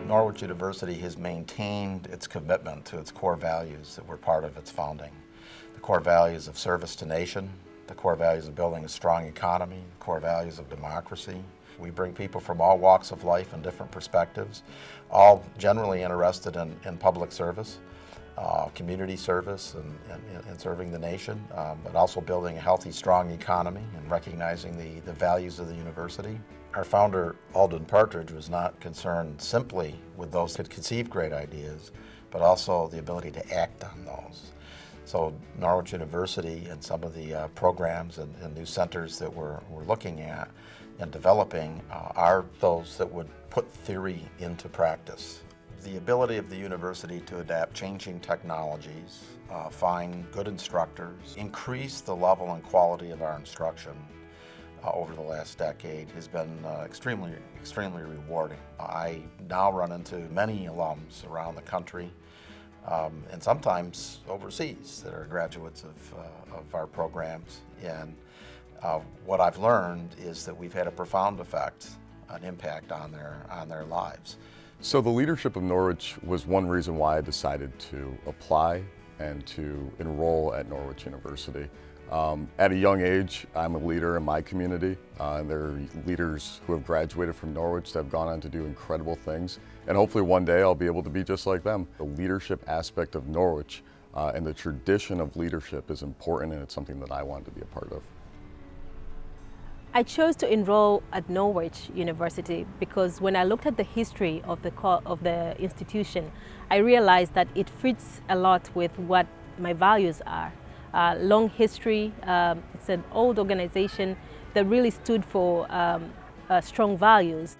Norwich University has maintained its commitment to its core values that were part of its founding. The core values of service to nation, the core values of building a strong economy, the core values of democracy. We bring people from all walks of life and different perspectives, all generally interested in public service, community service and serving the nation, but also building a healthy, strong economy and recognizing the values of the university. Our founder, Alden Partridge, was not concerned simply with those who could conceive great ideas, but also the ability to act on those. So Norwich University and some of the programs and new centers that we're looking at and developing are those that would put theory into practice. The ability of the university to adapt changing technologies, find good instructors, increase the level and quality of our instruction over the last decade has been extremely rewarding. I now run into many alums around the country and sometimes overseas that are graduates of our programs. And what I've learned is that we've had a profound effect, an impact on their lives. So the leadership of Norwich was one reason why I decided to apply and to enroll at Norwich University. At a young age, I'm a leader in my community, and there are leaders who have graduated from Norwich that have gone on to do incredible things, and hopefully one day I'll be able to be just like them. The leadership aspect of Norwich and the tradition of leadership is important, and it's something that I wanted to be a part of. I chose to enroll at Norwich University because when I looked at the history of the institution, I realized that it fits a lot with what my values are. Long history, it's an old organization that really stood for strong values.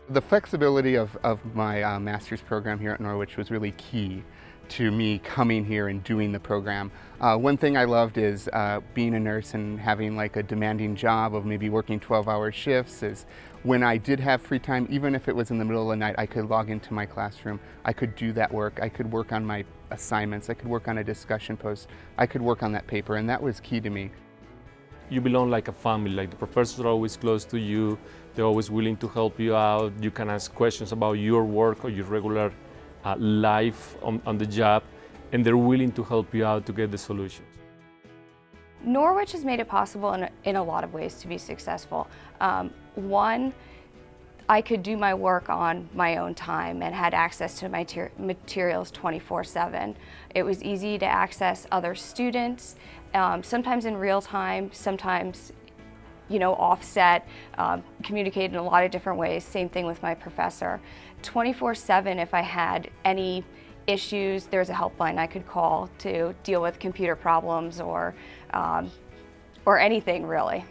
The flexibility of my master's program here at Norwich was really key to me coming here and doing the program. One thing I loved is being a nurse and having like a demanding job of maybe working 12-hour shifts. Is when I did have free time, even if it was in the middle of the night, I could log into my classroom, I could do that work, I could work on my assignments, I could work on a discussion post, I could work on that paper, and that was key to me. You belong like a family, like the professors are always close to you, they're always willing to help you out, you can ask questions about your work or your regular life on the job, and they're willing to help you out to get the solutions. Norwich has made it possible in a lot of ways to be successful. One, I could do my work on my own time and had access to my materials 24/7. It was easy to access other students, sometimes in real time, sometimes offset, communicate in a lot of different ways. Same thing with my professor. 24/7, if I had any issues, there's a helpline I could call to deal with computer problems or anything really.